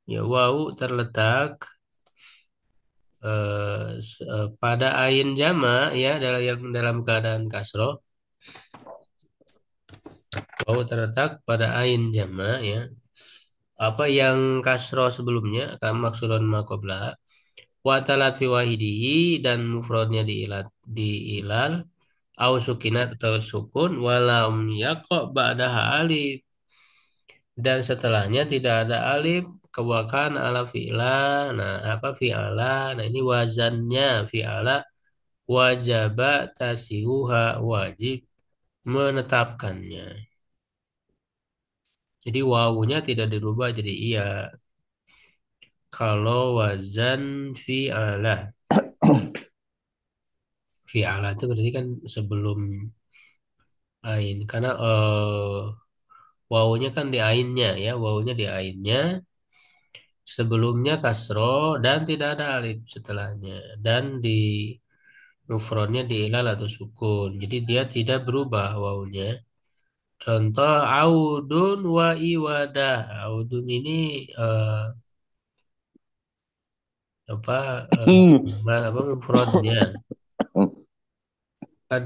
ya wawu terletak pada ain jama ya dalam keadaan kasroh wawu terletak pada ain jama ya apa yang kasroh sebelumnya kan maksuron maqobla wa talat fi wahidihi dan mufradnya diilal au sukinat atau sukun walam yaqa ba'daha alif dan setelahnya tidak ada alif kewakan ala fi'la nah apa fi'ala nah ini wazannya fi'ala wajaba tasihuha wajib menetapkannya jadi wawunya tidak dirubah jadi iya kalau wazan fi'ala fi'ala itu berarti kan sebelum ain karena wawunya kan di ainnya ya wawunya di ainnya sebelumnya kasro dan tidak ada alif setelahnya dan di mufrodnya di ilal atau sukun jadi dia tidak berubah wawunya contoh audun wa iwadah audun ini eh, apa eh, apa mufrodnya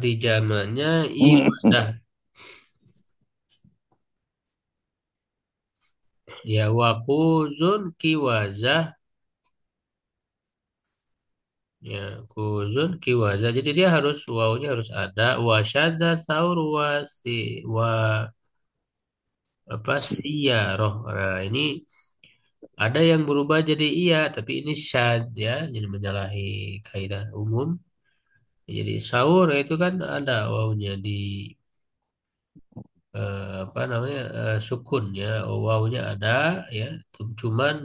di zamannya iwadah ya wakuzun kiwazah ya kuzun kiwazah jadi dia harus wawunya harus ada wasyada saur wasi wa apa siyaroh nah ini ada yang berubah jadi iya tapi ini syad ya jadi menyalahi kaidah umum jadi saur itu kan ada wawunya di apa namanya sukun ya wawunya ada ya cuman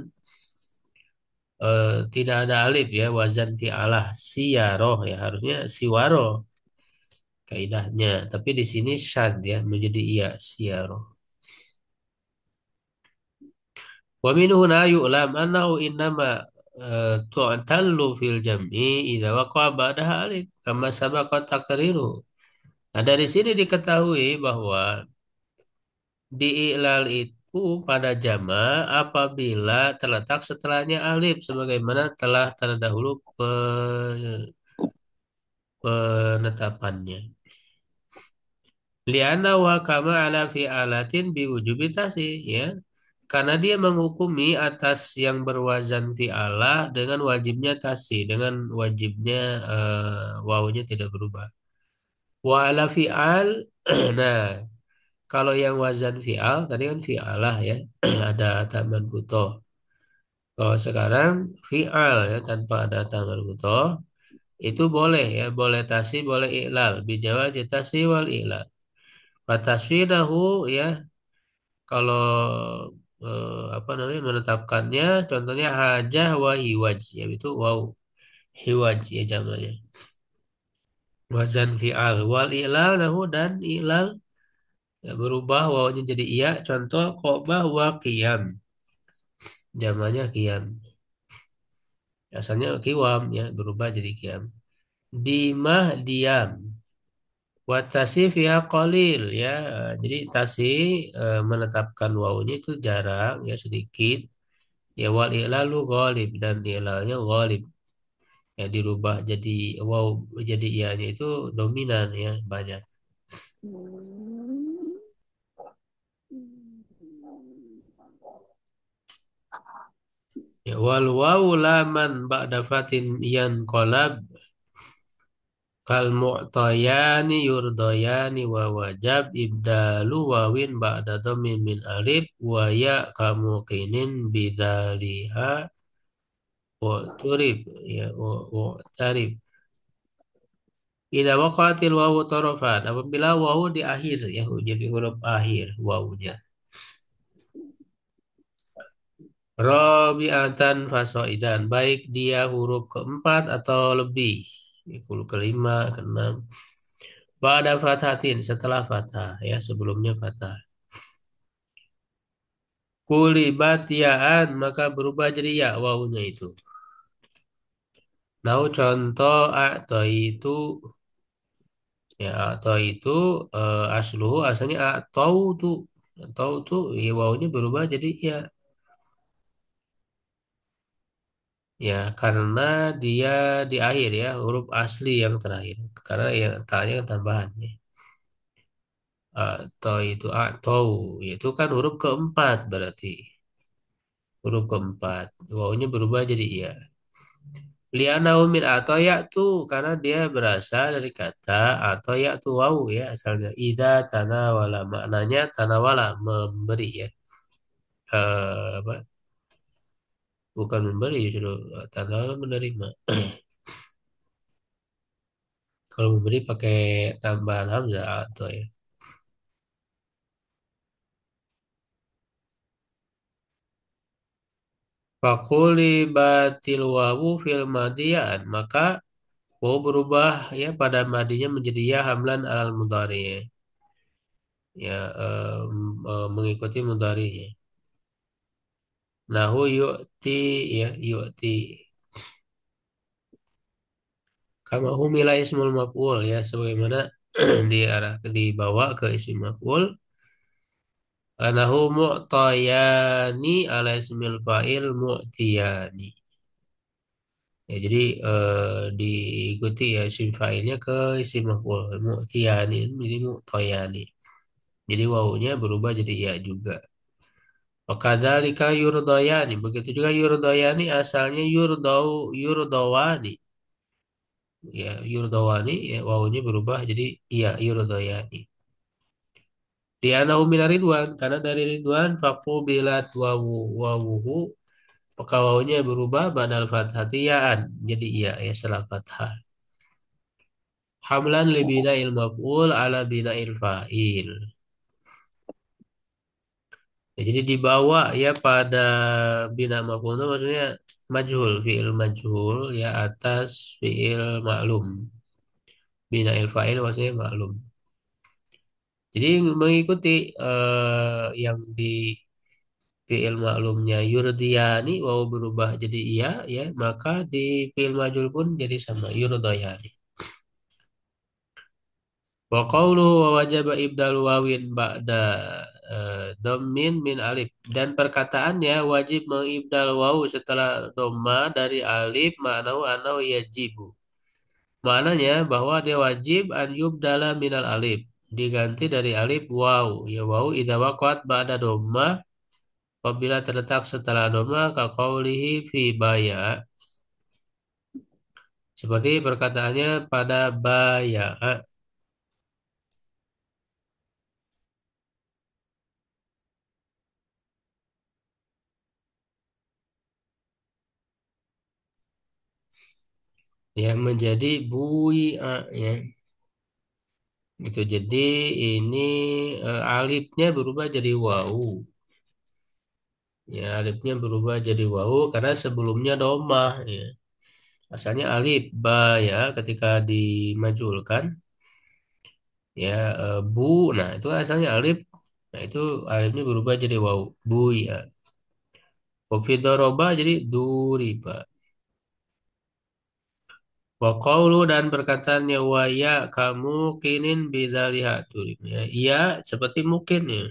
tidak ada alif ya wazan fi'alah siyaroh ya harusnya siwaro kaidahnya tapi di sini syad ya menjadi iya siyaroh wa min huna yu'lam annahu innama tu'tallu fil jam'i idza waqa'a ba'daha alif kama sabaqa taqriru nah dari sini diketahui bahwa diiklal itu pada jama apabila terletak setelahnya alif sebagaimana telah terdahulu penetapannya. Liana wa kama ala fi'alatin biwujubi tasih ya. Karena dia menghukumi atas yang berwazan fi'alah dengan wajibnya tasih, dengan wajibnya wawunya tidak berubah. Wa ala fi'al nah Kalau yang wazan fi'al, tadi kan fi'alah ya, ada tambahan butoh. Kalau sekarang fi'al ya, tanpa ada tambahan butoh, itu boleh ya, boleh tasih, boleh i'lal. Bijawa tasih wal i'lal. Fatasfidahu ya, kalau apa namanya menetapkannya, contohnya hajah wa hiwaj, ya itu wow, hiwaj ya jamanya. Wazan fi'al wal i'lal nahu dan i'lal ya, berubah wawunya jadi iya. Contoh qobah wa qiyam, jamanya qiyam. Asalnya kiwam ya, berubah jadi qiyam. Dimah diam. Watasi fiha qalil ya. Jadi tasi menetapkan wawunya itu jarang ya, sedikit. Ya wal i'lalu ghalib, dan i'lalnya ghalib. Ya dirubah jadi waw, jadi ianya itu dominan ya, banyak. Ya wal wawu laman ba'da fatin yanqalab kal mu'tayani yurdayani wa wajab ibdalu wawin ba'da dhammin min alif wa ya kamuqinin bidaliha wa turib ya wa tarib. Idza waqa'atil wawu tarafan, apabila wawu di akhir ya, jadi huruf akhir wawunya. Rabi'atan fasoidan, baik dia huruf keempat atau lebih, huruf kelima, keenam. Ba'da fathatin, setelah fathah ya, sebelumnya fathah. Kulibat ya'an, maka berubah jadi ya wawunya itu. Nah, contoh atau itu ya, atau itu asluhu, asalnya atau tuh ya wawunya berubah jadi ya. Ya, karena dia di akhir ya, huruf asli yang terakhir. Karena yang tanya tambahan ya. Atau itu kan huruf keempat berarti. Huruf keempat. Wawunya berubah jadi iya. Li'anahu min atau ya tuh, karena dia berasal dari kata atau ya tuh wawu ya, asalnya ida tanawala, maknanya tanawala memberi ya. Apa? Bukan memberi, justru tanawala menerima. Kalau memberi pakai tambahan hamzah atau ya. Fakuli batil wawu fil madian, maka wawu berubah ya pada madinya menjadi ya hamlan alal mudhari ya, mengikuti mudharinya. Nahu yu'ti ya, yu'ti kama humila ismul maf'ul ya, sebagaimana dibawa ke isim maf'ul. Anahu mu'tayani ala ismil fa'il mu'tiyani. Ya, jadi diikuti ya isim fa'ilnya ke isim maf'ul mu'tiyani, jadi mu'tayani. Jadi wawunya berubah jadi ya juga. Wakadzalika yurdayani. Begitu juga yurdayani, asalnya yurdawani. Ya, yurdawani ya, wawunya berubah jadi iya yurdayani. Di anahu minar ridwan, karena dari ridwan faqubilat wawuhu, maka wawunya berubah badal fathatiyan jadi iya ya, setelah fathah. Hamlan li bina'il maf'ul ala bina'il fa'il. Ya, jadi dibawa ya pada bina maf'ul itu maksudnya majhul, fi'il majhul ya atas fi'il maklum. Bina il fa'il maksudnya maklum. Jadi mengikuti yang di fi'il maklumnya yurdiyani wawu berubah jadi iya ya, maka di fi'il majhul pun jadi sama yurdayani. Wa qawlu wa wajaba ibdal wawin ba'da dhammin min alif, dan perkataannya wajib mengibdal wawu setelah dhamma dari alif, ma'nahu anau yajibu. Maknanya bahwa dia wajib an yubdala minal alif, diganti dari alif waw ya, waw idza waqat ba'da dhamma, apabila terletak setelah dhamma, ka qaulihi fi baya, seperti perkataannya pada baya. yang menjadi bui'a ya. Gitu. Jadi ini alifnya berubah jadi wau. Ya, alifnya berubah jadi wau karena sebelumnya domah ya. Asalnya alif ba ya ketika dimajulkan ya bu. Nah, itu asalnya alif. Nah, itu alifnya berubah jadi wau. Bu ya. Kopi doroba jadi duriba. Wa qawlu dan perkataannya wa ya kamu kinin bidzaliha turib ya. Iya seperti mungkin ya.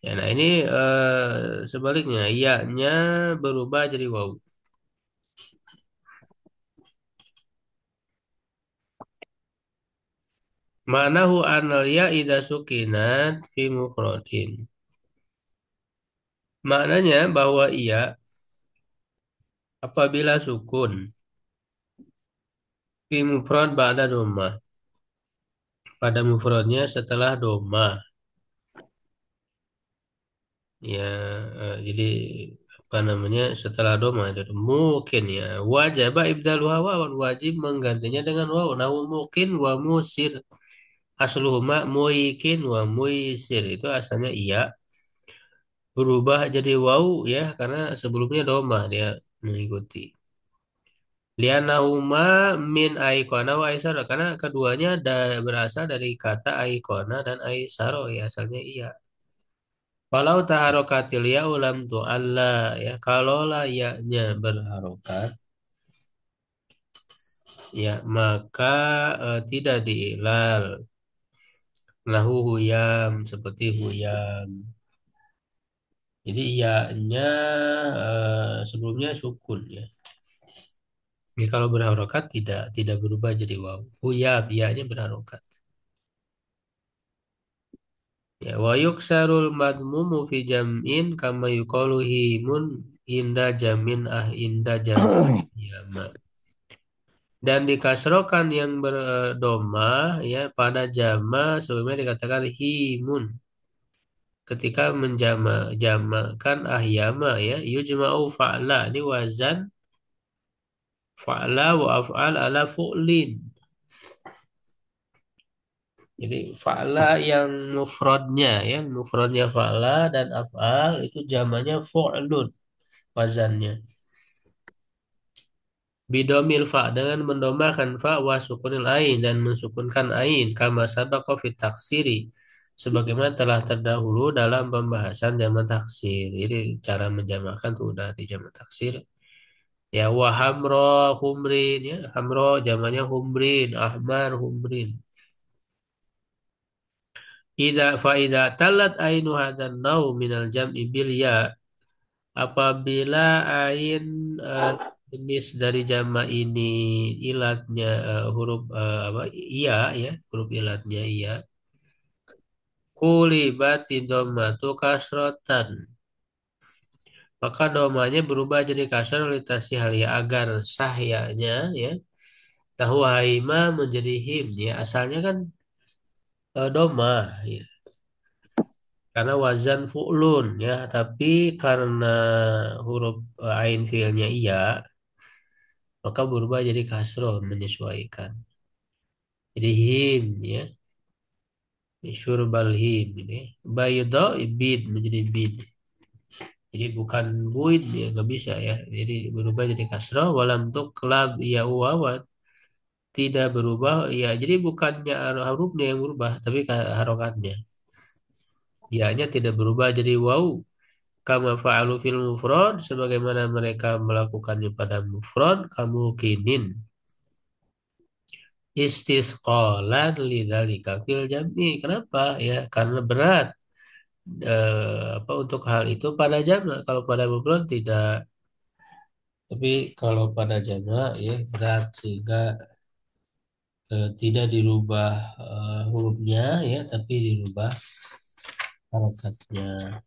Ya, nah ini sebaliknya iya-nya berubah jadi waw. Ma'nahu anal ya idza sukinat fi mufradin. Maknanya bahwa iya apabila sukun fi mufrad ba'da doma. Pada mufradnya setelah doma. Ya, jadi apa namanya setelah doma itu mungkin ya wajib ibdal wawan wajib menggantinya dengan waw nahu mungkin wa musir asluhuma muikin wa muisir itu asalnya iya berubah jadi waw ya karena sebelumnya domah dia mengikuti lianahuma min aikona wa aisara karena keduanya berasal dari kata aikona dan aisaro ya asalnya iya. Walau taharokatil ya ulam tu Allah ya kalaulah ya-nya berharokat ya maka tidak diilal lahu huyam seperti huyam. Jadi ya-nya sebelumnya sukun ya. Ini kalau berharokat tidak berubah jadi waw. Huyam ya-nya berharokat. Ya wa yuksarul madmumu fi jam'in kama yuqalu himun inda jamin inda jam ya ma. Dan dikasrokan yang berdoma ya pada jama sebelumnya dikatakan himun ketika jamakan ahyama ya yujma'u fa'la ini wazan fa'la wa af'al ala fu'lin. Jadi fa'la yang mufradnya fa'la dan af'al itu jamannya fu'lun wazannya. Bidomil fa dengan mendomakan fa wa sukunil ain dan mensukunkan ain kama sabaqa fit taksiri sebagaimana telah terdahulu dalam pembahasan jamak taksir. Jadi cara menjamakan itu udah di jamak taksir. Ya wa hamro humrin ya hamro jamannya humrin ahmar humrin. Ida talat ainu hadan nau minal jam'i bil ya apabila ain jenis dari jama ini ilatnya huruf apa iya ya huruf ilatnya iya kulibati dhammatu kasrotan maka domanya berubah jadi kasar litasi halia agar sahyanya ya tahu haima menjadi him ya asalnya kan doma ya karena wazan fu'lun ya tapi karena huruf ain fiilnya iya maka berubah jadi kasroh menyesuaikan. Jadi him ya, syurbal him ini. Baydo bid menjadi bid. Jadi bukan buid ya nggak bisa ya. Jadi berubah jadi kasroh. Walam tuk klab ya wawan tidak berubah ya. Jadi bukannya hurufnya yang berubah tapi harokatnya. Ya-nya tidak berubah jadi waw. Kama fa'alu fil mufrad sebagaimana mereka melakukannya pada mufrad kamu kinin istisqalan lidzalika fil jam'i. Kenapa? Ya, karena berat apa untuk hal itu pada jamak. Kalau pada mufrad tidak. Tapi kalau pada jamak ya berat sehingga tidak dirubah hurufnya ya, tapi dirubah harokatnya.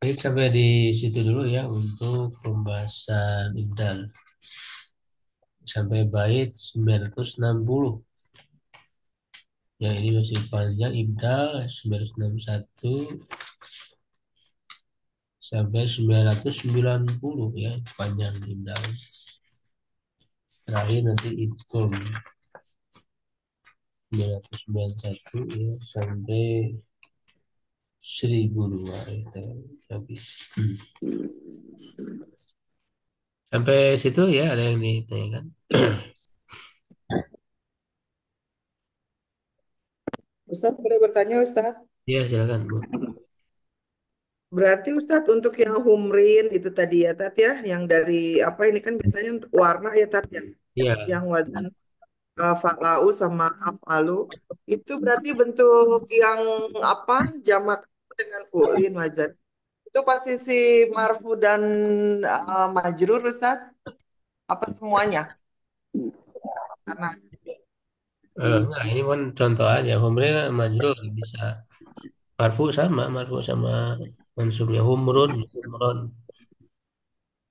Baik, sampai di situ dulu ya untuk pembahasan ibdal. Sampai bait 960. Ya, ini masih panjang ibdal 961 sampai 990 ya panjang Imdal. Terakhir nanti hitung 991 ya sampai 1002 itu habis. Sampai situ ya ada yang ditanyakan. Ustadz boleh bertanya Ustadz? Ya silakan Bu. Berarti Ustadz untuk yang humrin itu tadi ya Tat ya, yang dari apa ini kan biasanya warna ya Tat ya, Iya, yang wazan fa'lau sama af'alu itu berarti bentuk yang apa jamak dengan fu'lin wazan. Itu posisi marfu dan majrur Ustadz? Apa semuanya? Karena enggak ini kan contoh aja. Humri kan majrur bisa marfu sama mansubnya humron.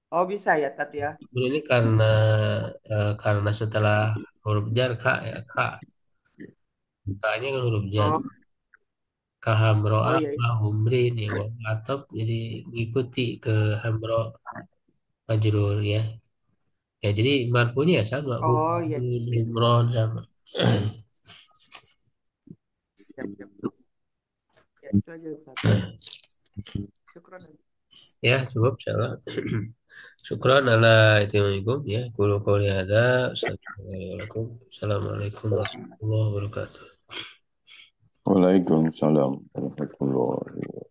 oh bisa ya Tat ya. Ini karena setelah huruf jar kak ya kak, kaknya kan huruf jar. Oh, oh Kahamroa iya, iya. humrin ya wa atop jadi mengikuti ke hamro majrur ya. Ya jadi marfunya ya sama Oh iya, humron sama. siap siap. Ya itu aja Ustadz. Syukron. Ya cukup salah. Syukran ala itimakum ya. Kulu qouli hadza. Assalamualaikum warahmatullahi wabarakatuh. Waalaikumsalam warahmatullahi wabarakatuh.